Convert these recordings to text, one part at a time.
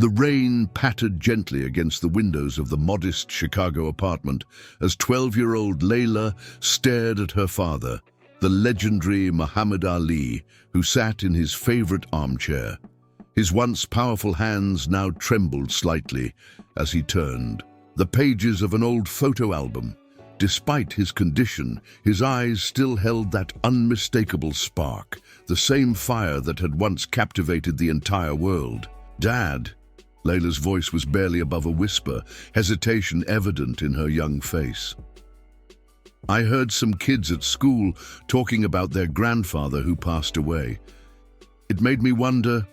The rain pattered gently against the windows of the modest Chicago apartment as 12-year-old Layla stared at her father, the legendary Muhammad Ali, who sat in his favorite armchair. His once powerful hands now trembled slightly as he turned the pages of an old photo album. Despite his condition, his eyes still held that unmistakable spark, the same fire that had once captivated the entire world. "Dad," Layla's voice was barely above a whisper, hesitation evident in her young face. "I heard some kids at school talking about their grandfather who passed away. It made me wonder."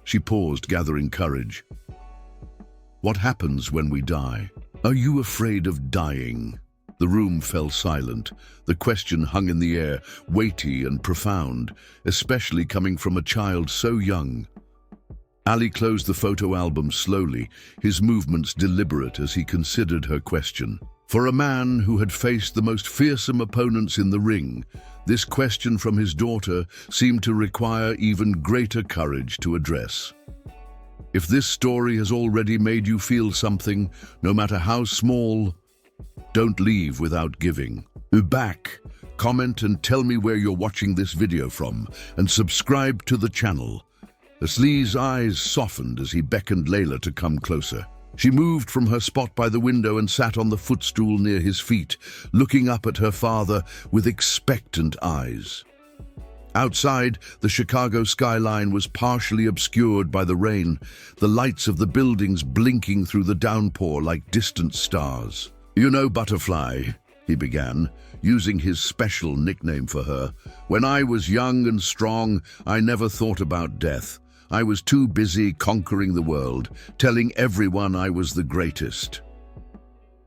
She paused, gathering courage. "What happens when we die? Are you afraid of dying?" The room fell silent. The question hung in the air, weighty and profound, especially coming from a child so young. Ali closed the photo album slowly, his movements deliberate as he considered her question. For a man who had faced the most fearsome opponents in the ring, this question from his daughter seemed to require even greater courage to address. If this story has already made you feel something, no matter how small, don't leave without giving. Back, comment and tell me where you're watching this video from, and subscribe to the channel. Asli's eyes softened as he beckoned Layla to come closer. She moved from her spot by the window and sat on the footstool near his feet, looking up at her father with expectant eyes. Outside, the Chicago skyline was partially obscured by the rain, the lights of the buildings blinking through the downpour like distant stars. "You know, Butterfly," he began, using his special nickname for her, "when I was young and strong, I never thought about death. I was too busy conquering the world, telling everyone I was the greatest."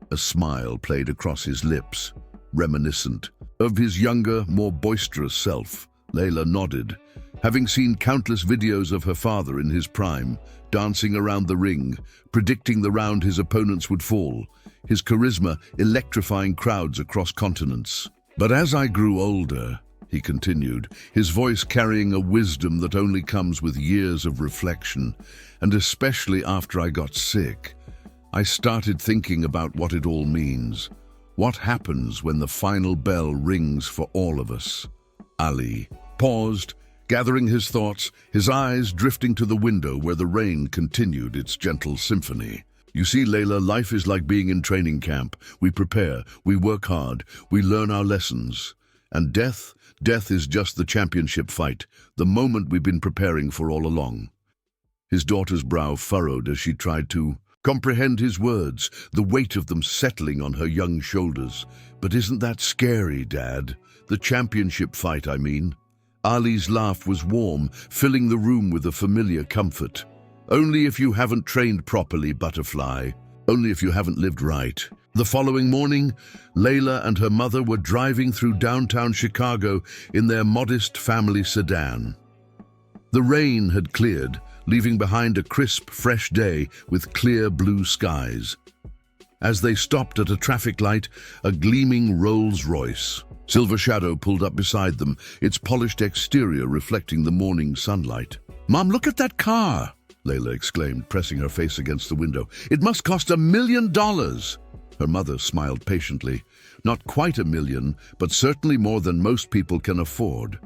A smile played across his lips, reminiscent of his younger, more boisterous self. Layla nodded. Having seen countless videos of her father in his prime, dancing around the ring, predicting the round his opponents would fall, his charisma electrifying crowds across continents. "But as I grew older," he continued, his voice carrying a wisdom that only comes with years of reflection, "and especially after I got sick, I started thinking about what it all means. What happens when the final bell rings for all of us?" Ali paused, gathering his thoughts, his eyes drifting to the window where the rain continued its gentle symphony. "You see, Layla, life is like being in training camp. We prepare, we work hard, we learn our lessons. And death is just the championship fight, the moment we've been preparing for all along." His daughter's brow furrowed as she tried to comprehend his words, the weight of them settling on her young shoulders. "But isn't that scary, Dad? The championship fight, I mean." Ali's laugh was warm, filling the room with a familiar comfort. "Only if you haven't trained properly, Butterfly. Only if you haven't lived right." The following morning, Layla and her mother were driving through downtown Chicago in their modest family sedan. The rain had cleared, leaving behind a crisp, fresh day with clear blue skies. As they stopped at a traffic light, a gleaming Rolls-Royce Silver Shadow pulled up beside them, its polished exterior reflecting the morning sunlight. "Mom, look at that car!" Layla exclaimed, pressing her face against the window. "It must cost $1 million!" Her mother smiled patiently. "Not quite $1 million, but certainly more than most people can afford.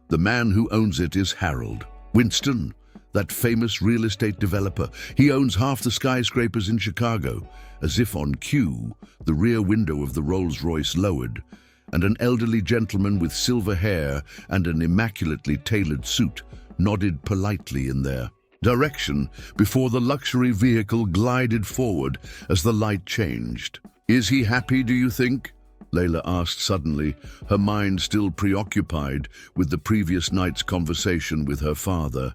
The man who owns it is Harold Winston, that famous real estate developer. He owns half the skyscrapers in Chicago." As if on cue, the rear window of the Rolls-Royce lowered, and an elderly gentleman with silver hair and an immaculately tailored suit nodded politely in their direction before the luxury vehicle glided forward as the light changed. "Is he happy, do you think?" Layla asked suddenly, her mind still preoccupied with the previous night's conversation with her father.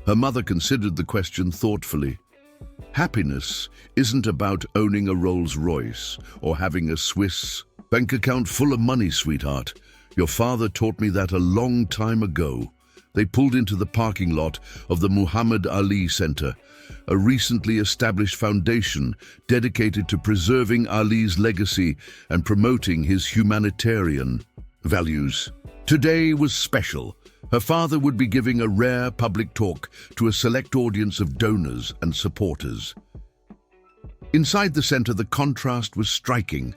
Her mother considered the question thoughtfully. "Happiness isn't about owning a Rolls-Royce or having a Swiss bank account full of money, sweetheart. Your father taught me that a long time ago." They pulled into the parking lot of the Muhammad Ali Center, a recently established foundation dedicated to preserving Ali's legacy and promoting his humanitarian values. Today was special. Her father would be giving a rare public talk to a select audience of donors and supporters. Inside the center, the contrast was striking.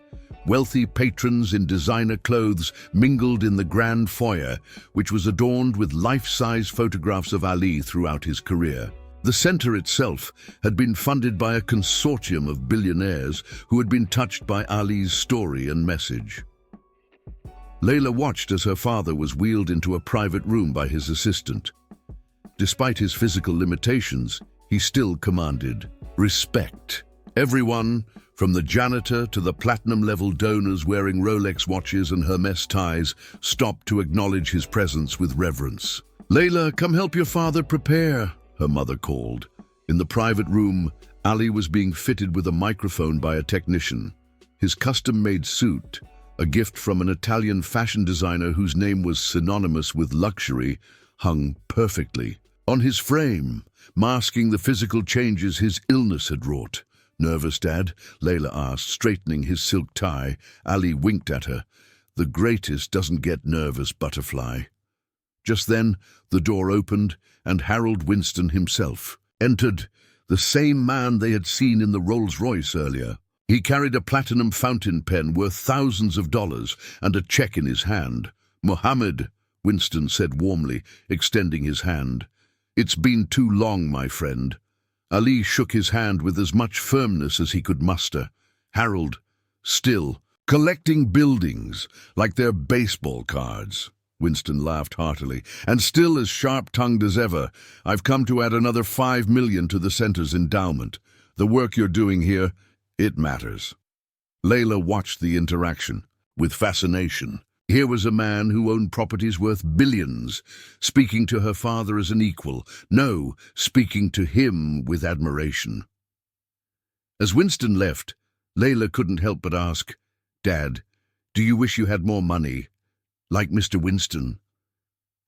Wealthy patrons in designer clothes mingled in the grand foyer, which was adorned with life-size photographs of Ali throughout his career. The center itself had been funded by a consortium of billionaires who had been touched by Ali's story and message. Layla watched as her father was wheeled into a private room by his assistant. Despite his physical limitations, he still commanded respect. Everyone, from the janitor to the platinum-level donors wearing Rolex watches and Hermes ties, stopped to acknowledge his presence with reverence. "Layla, come help your father prepare," her mother called. In the private room, Ali was being fitted with a microphone by a technician. His custom-made suit, a gift from an Italian fashion designer whose name was synonymous with luxury, hung perfectly on his frame, masking the physical changes his illness had wrought. "Nervous, Dad?" Layla asked, straightening his silk tie. Ali winked at her. "The greatest doesn't get nervous, butterfly." Just then, the door opened, and Harold Winston himself entered, the same man they had seen in the Rolls-Royce earlier. He carried a platinum fountain pen worth thousands of dollars and a check in his hand. "Mohammed," Winston said warmly, extending his hand. "It's been too long, my friend." Ali shook his hand with as much firmness as he could muster. "Harold, still, collecting buildings like they're baseball cards." Winston laughed heartily. "And still as sharp-tongued as ever. I've come to add another $5 million to the center's endowment. The work you're doing here, it matters." Layla watched the interaction with fascination. Here was a man who owned properties worth billions, speaking to her father as an equal. No, speaking to him with admiration. As Winston left, Layla couldn't help but ask, "Dad, do you wish you had more money, like Mr. Winston?"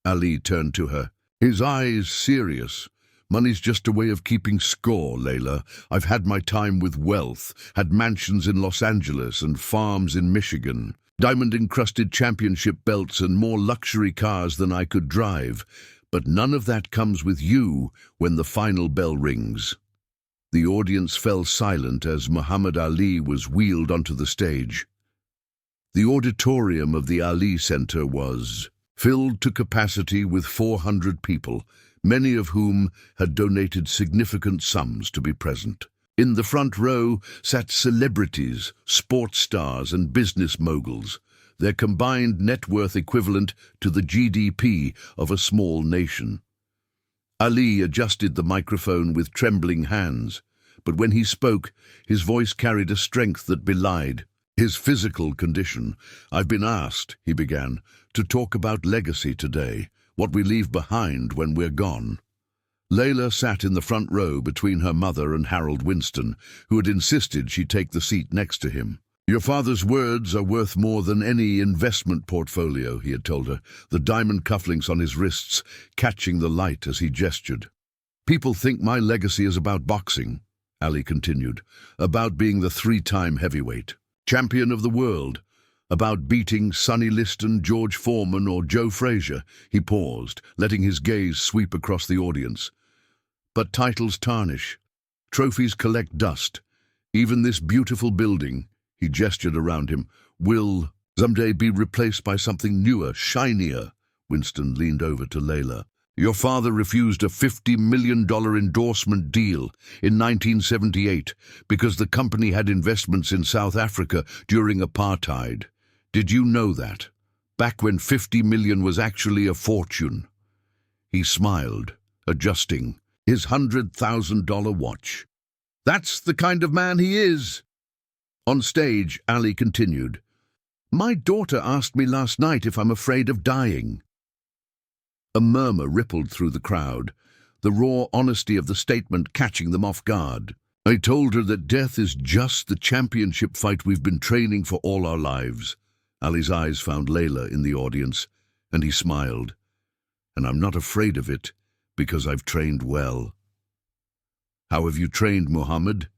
Ali turned to her, his eyes serious. "Money's just a way of keeping score, Layla. I've had my time with wealth, had mansions in Los Angeles and farms in Michigan, diamond-encrusted championship belts and more luxury cars than I could drive. But none of that comes with you when the final bell rings." The audience fell silent as Muhammad Ali was wheeled onto the stage. The auditorium of the Ali Center was filled to capacity with 400 people, many of whom had donated significant sums to be present. In the front row sat celebrities, sports stars, and business moguls, their combined net worth equivalent to the GDP of a small nation. Ali adjusted the microphone with trembling hands, but when he spoke, his voice carried a strength that belied his physical condition. "I've been asked," he began, "to talk about legacy today, what we leave behind when we're gone." Layla sat in the front row between her mother and Harold Winston, who had insisted she take the seat next to him. "Your father's words are worth more than any investment portfolio," he had told her, the diamond cufflinks on his wrists catching the light as he gestured. "People think my legacy is about boxing," Ali continued, "about being the 3-time heavyweight champion of the world, about beating Sonny Liston, George Foreman, or Joe Frazier." He paused, letting his gaze sweep across the audience. "But titles tarnish. Trophies collect dust. Even this beautiful building," he gestured around him, "will someday be replaced by something newer, shinier." Winston leaned over to Layla. "Your father refused a $50 million endorsement deal in 1978 because the company had investments in South Africa during apartheid. Did you know that? Back when $50 million was actually a fortune." He smiled, adjusting his $100,000 watch. "That's the kind of man he is." On stage, Ali continued, "My daughter asked me last night if I'm afraid of dying." A murmur rippled through the crowd, the raw honesty of the statement catching them off guard. "I told her that death is just the championship fight we've been training for all our lives." Ali's eyes found Layla in the audience, and he smiled. "And I'm not afraid of it, because I've trained well." "How have you trained, Mohammed?"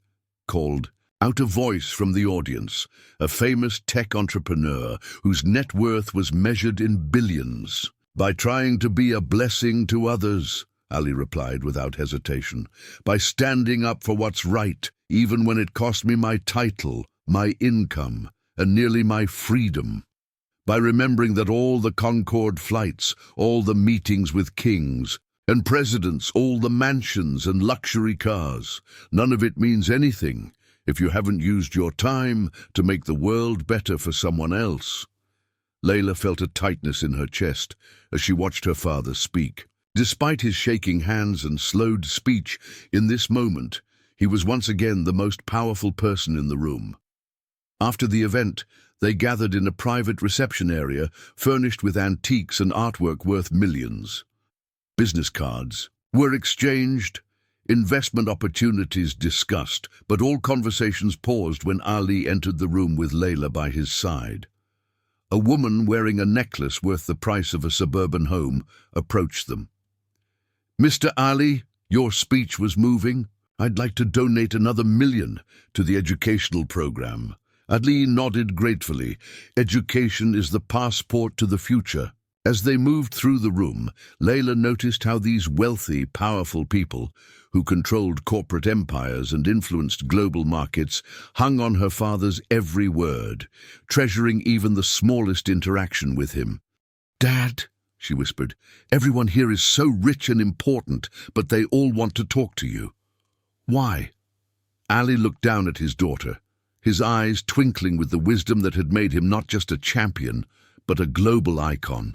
called out a voice from the audience, a famous tech entrepreneur whose net worth was measured in billions. By trying to be a blessing to others, Ali replied without hesitation. By standing up for what's right, even when it cost me my title, my income, and nearly my freedom. By remembering that all the Concorde flights, all the meetings with kings and presidents, all the mansions and luxury cars, none of it means anything if you haven't used your time to make the world better for someone else. Layla felt a tightness in her chest as she watched her father speak. Despite his shaking hands and slowed speech, in this moment, he was once again the most powerful person in the room. After the event, they gathered in a private reception area furnished with antiques and artwork worth millions. Business cards were exchanged, investment opportunities discussed, but all conversations paused when Ali entered the room with Layla by his side. A woman wearing a necklace worth the price of a suburban home approached them. "Mr. Ali, your speech was moving. I'd like to donate another $1 million to the educational program." Ali nodded gratefully. Education is the passport to the future. As they moved through the room, Layla noticed how these wealthy, powerful people, who controlled corporate empires and influenced global markets, hung on her father's every word, treasuring even the smallest interaction with him. "Dad," she whispered, "everyone here is so rich and important, but they all want to talk to you. Why?" Ali looked down at his daughter, his eyes twinkling with the wisdom that had made him not just a champion, but a global icon.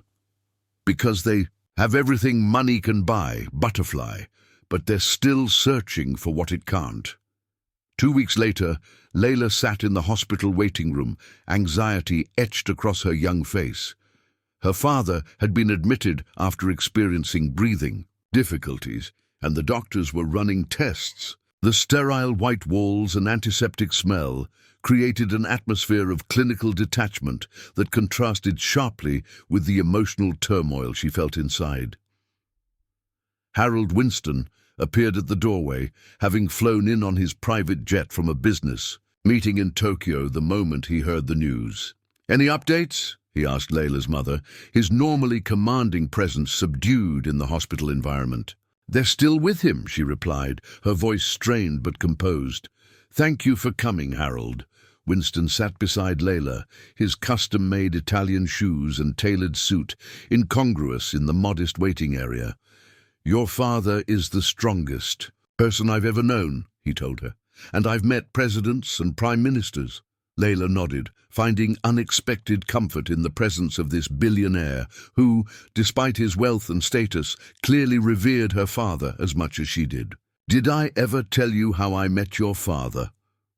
"Because they have everything money can buy, butterfly, but they're still searching for what it can't." 2 weeks later, Layla sat in the hospital waiting room, anxiety etched across her young face. Her father had been admitted after experiencing breathing difficulties, and the doctors were running tests. The sterile white walls and antiseptic smell created an atmosphere of clinical detachment that contrasted sharply with the emotional turmoil she felt inside. Harold Winston appeared at the doorway, having flown in on his private jet from a business meeting in Tokyo the moment he heard the news. "Any updates?" he asked Layla's mother, his normally commanding presence subdued in the hospital environment. "They're still with him," she replied, her voice strained but composed. "Thank you for coming, Harold." Winston sat beside Layla, his custom-made Italian shoes and tailored suit incongruous in the modest waiting area. "Your father is the strongest person I've ever known," he told her, "and I've met presidents and prime ministers." Layla nodded, finding unexpected comfort in the presence of this billionaire who, despite his wealth and status, clearly revered her father as much as she did. "Did I ever tell you how I met your father?"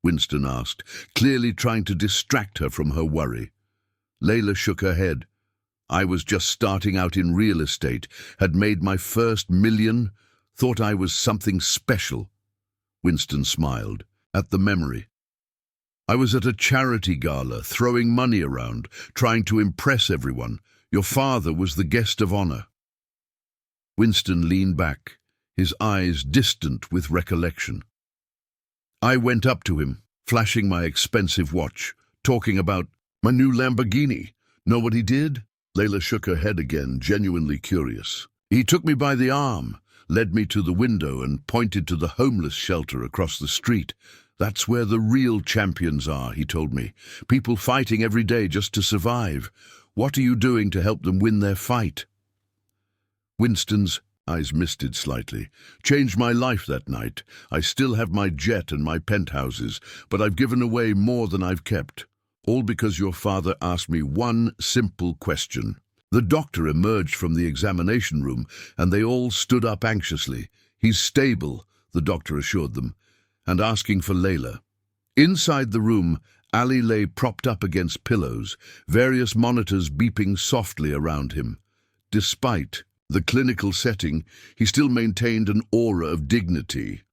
Winston asked, clearly trying to distract her from her worry. Layla shook her head. "I was just starting out in real estate, had made my first $1 million, thought I was something special." Winston smiled at the memory. "I was at a charity gala, throwing money around, trying to impress everyone. Your father was the guest of honor." Winston leaned back, his eyes distant with recollection. "I went up to him, flashing my expensive watch, talking about my new Lamborghini. Know what he did?" Layla shook her head again, genuinely curious. "He took me by the arm, led me to the window and pointed to the homeless shelter across the street. 'That's where the real champions are,' he told me. 'People fighting every day just to survive. What are you doing to help them win their fight?'" Winston's eyes misted slightly. "Changed my life that night. I still have my jet and my penthouses, but I've given away more than I've kept. All because your father asked me one simple question." The doctor emerged from the examination room, and they all stood up anxiously. "He's stable," the doctor assured them, and asking for Layla. Inside the room, Ali lay propped up against pillows, various monitors beeping softly around him. Despite the clinical setting, he still maintained an aura of dignity.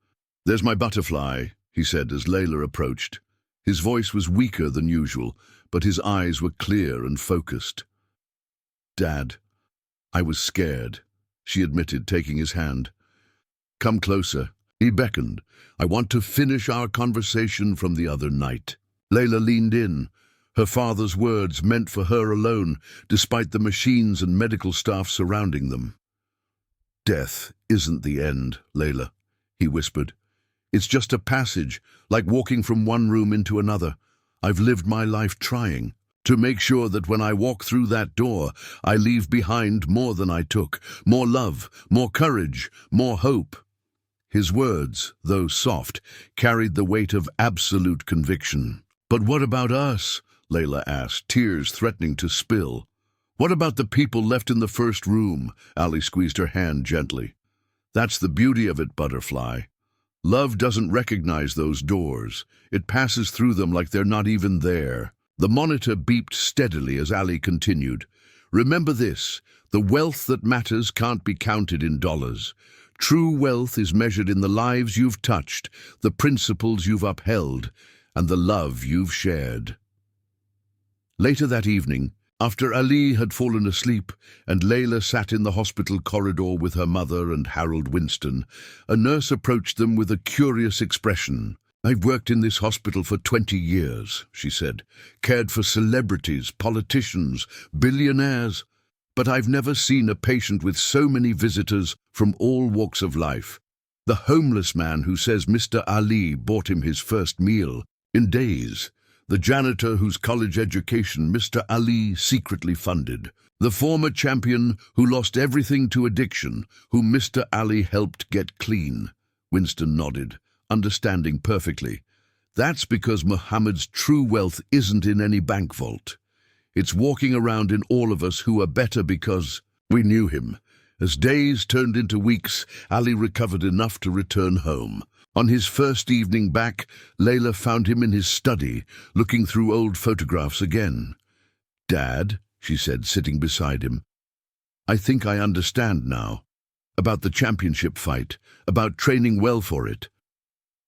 "There's my butterfly," he said as Layla approached. His voice was weaker than usual, but his eyes were clear and focused. "Dad, I was scared," she admitted, taking his hand. "Come closer." He beckoned. "I want to finish our conversation from the other night." Layla leaned in, Her father's words meant for her alone, despite the machines and medical staff surrounding them. "Death isn't the end, Layla," he whispered. "It's just a passage, like walking from one room into another. I've lived my life trying to make sure that when I walk through that door, I leave behind more than I took, more love, more courage, more hope." His words, though soft, carried the weight of absolute conviction. "But what about us?" Layla asked, tears threatening to spill. "What about the people left in the first room?" Ali squeezed her hand gently. "That's the beauty of it, Butterfly. Love doesn't recognize those doors. It passes through them like they're not even there." The monitor beeped steadily as Ali continued. "Remember this, the wealth that matters can't be counted in dollars. True wealth is measured in the lives you've touched, the principles you've upheld, and the love you've shared." Later that evening, after Ali had fallen asleep and Layla sat in the hospital corridor with her mother and Harold Winston, a nurse approached them with a curious expression. "I've worked in this hospital for 20 years, she said, "cared for celebrities, politicians, billionaires, but I've never seen a patient with so many visitors from all walks of life. The homeless man who says Mr. Ali bought him his first meal in days. The janitor whose college education Mr. Ali secretly funded. The former champion who lost everything to addiction, whom Mr. Ali helped get clean." Winston nodded, understanding perfectly. "That's because Muhammad's true wealth isn't in any bank vault. It's walking around in all of us who are better because we knew him." As days turned into weeks, Ali recovered enough to return home. On his first evening back, Layla found him in his study, looking through old photographs again. "Dad," she said, sitting beside him, "I think I understand now. About the championship fight, about training well for it."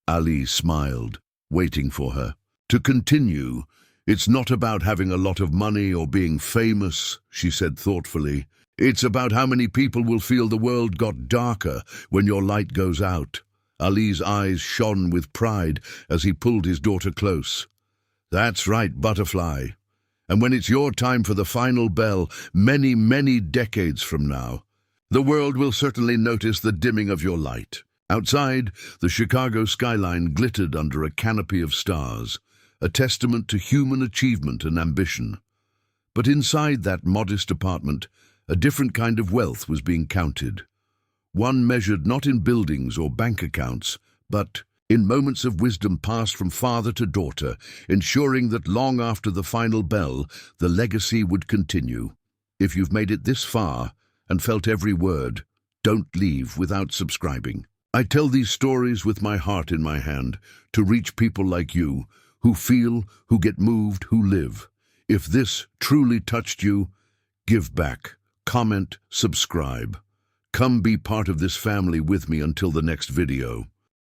Ali smiled, waiting for her. "To continue, it's not about having a lot of money or being famous," she said thoughtfully. "It's about how many people will feel the world got darker when your light goes out." Ali's eyes shone with pride as he pulled his daughter close. "That's right, Butterfly. And when it's your time for the final bell, many, many decades from now, the world will certainly notice the dimming of your light." Outside, the Chicago skyline glittered under a canopy of stars, a testament to human achievement and ambition. But inside that modest apartment, a different kind of wealth was being counted. One measured not in buildings or bank accounts, but in moments of wisdom passed from father to daughter, ensuring that long after the final bell, the legacy would continue. If you've made it this far and felt every word, don't leave without subscribing. I tell these stories with my heart in my hand to reach people like you, who feel, who get moved, who live. If this truly touched you, give back, comment, subscribe. Come be part of this family with me until the next video.